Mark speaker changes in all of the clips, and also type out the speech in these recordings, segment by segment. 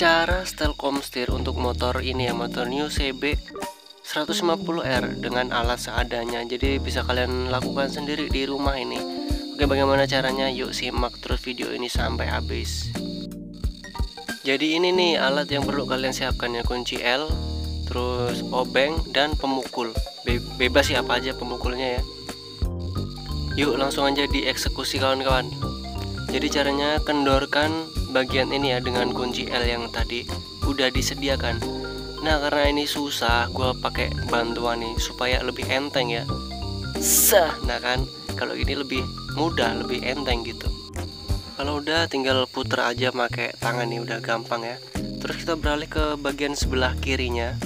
Speaker 1: Cara setel komstir untuk motor ini ya, motor New CB 150R dengan alat seadanya. Jadi bisa kalian lakukan sendiri di rumah ini. Oke, bagaimana caranya? Yuk simak terus video ini sampai habis. Jadi ini nih alat yang perlu kalian siapkan ya, kunci L, terus obeng dan pemukul. Bebas sih apa aja pemukulnya ya. Yuk langsung aja dieksekusi kawan-kawan. Jadi caranya kendorkan bagian ini ya dengan kunci L yang tadi udah disediakan. Nah karena ini susah, gue pakai bantuan nih supaya lebih enteng ya. Nah kan kalau ini lebih mudah, lebih enteng gitu. Kalau udah tinggal puter aja pakai tangan nih, udah gampang ya. Terus kita beralih ke bagian sebelah kirinya.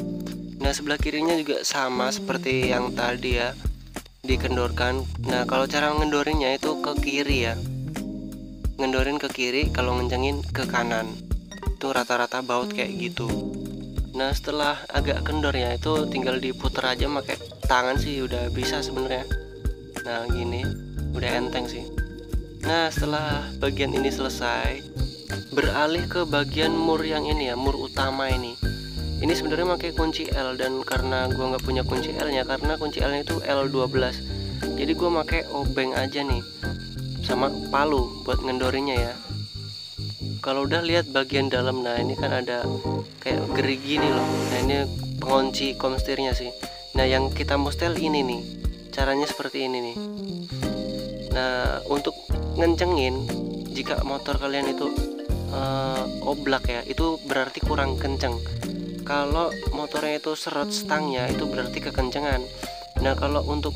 Speaker 1: Nah sebelah kirinya juga sama seperti yang tadi ya, dikendorkan. Nah kalau cara ngendorinnya itu ke kiri ya, ngendorin ke kiri, kalau ngencengin ke kanan. Itu rata-rata baut kayak gitu. Nah setelah agak kendor ya, itu tinggal diputer aja pakai tangan sih udah bisa sebenarnya. Nah gini udah enteng sih. Nah setelah bagian ini selesai, beralih ke bagian mur yang ini ya, mur utama ini. Ini sebenarnya pakai kunci L, dan karena gua nggak punya kunci L nya, karena kunci L nya itu L12, jadi gua pakai obeng aja nih sama palu buat ngendorinnya ya. Kalau udah lihat bagian dalam, nah ini kan ada kayak gerigi nih loh. Nah ini pengunci komstirnya sih. Nah yang kita mau setel ini nih, caranya seperti ini nih. Nah untuk ngencengin, jika motor kalian itu oblak ya, itu berarti kurang kenceng. Kalau motornya itu seret stangnya, itu berarti kekencengan. Nah kalau untuk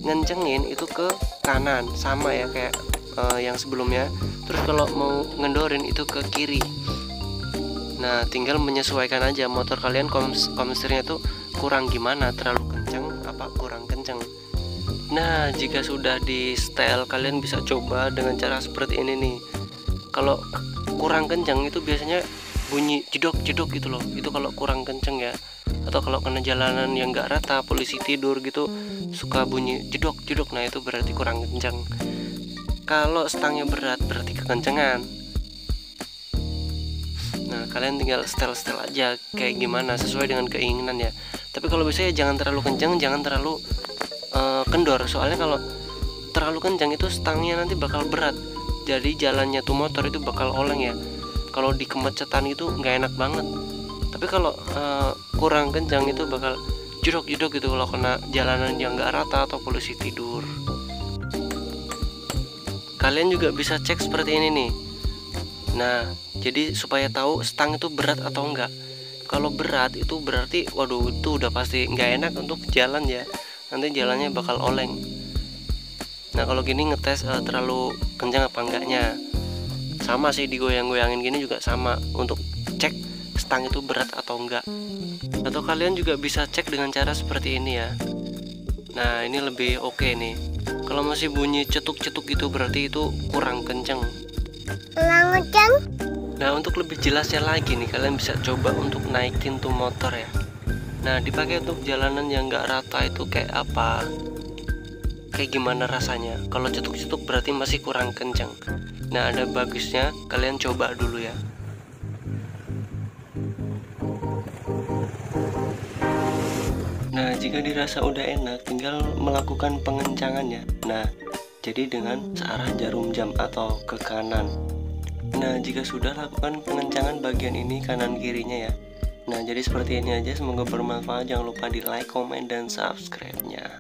Speaker 1: ngencengin itu ke kanan, sama ya kayak yang sebelumnya. Terus kalau mau ngendorin itu ke kiri. Nah tinggal menyesuaikan aja motor kalian komstirnya tuh kurang gimana, terlalu kenceng apa kurang kenceng. Nah jika sudah di setel, kalian bisa coba dengan cara seperti ini nih. Kalau kurang kenceng itu biasanya bunyi jedok-jedok gitu loh, itu kalau kurang kenceng ya. Atau kalau kena jalanan yang gak rata, polisi tidur gitu, suka bunyi jedok-jedok. Nah itu berarti kurang kenceng. Kalau stangnya berat berarti kekencengan. Nah kalian tinggal setel-setel aja kayak gimana sesuai dengan keinginan ya. Tapi kalau bisa ya jangan terlalu kenceng, jangan terlalu kendor. Soalnya kalau terlalu kenceng itu stangnya nanti bakal berat, jadi jalannya tuh motor itu bakal oleng ya. Kalau di kemacetan itu nggak enak banget. Tapi kalau kurang kencang itu bakal jedok-jedok gitu kalau kena jalanan yang nggak rata atau polisi tidur. Kalian juga bisa cek seperti ini nih. Nah jadi supaya tahu stang itu berat atau enggak. Kalau berat itu berarti waduh, itu udah pasti nggak enak untuk jalan ya, nanti jalannya bakal oleng. Nah kalau gini ngetes terlalu kencang apa enggaknya. Sama sih, digoyang-goyangin gini juga sama untuk cek stang itu berat atau enggak. Atau kalian juga bisa cek dengan cara seperti ini ya. Nah ini lebih oke nih. Kalau masih bunyi cetuk-cetuk gitu berarti itu kurang kenceng. Nah untuk lebih jelasnya lagi nih, kalian bisa coba untuk naikin tuh motor ya. Nah dipakai untuk jalanan yang nggak rata itu kayak apa, kayak gimana rasanya. Kalau cetuk-cetuk berarti masih kurang kenceng. Nah ada bagusnya kalian coba dulu ya. Nah jika dirasa udah enak, tinggal melakukan pengencangannya. Nah jadi dengan searah jarum jam atau ke kanan. Nah jika sudah, lakukan pengencangan bagian ini kanan kirinya ya. Nah jadi seperti ini aja, semoga bermanfaat. Jangan lupa di like, comment, dan subscribe nya.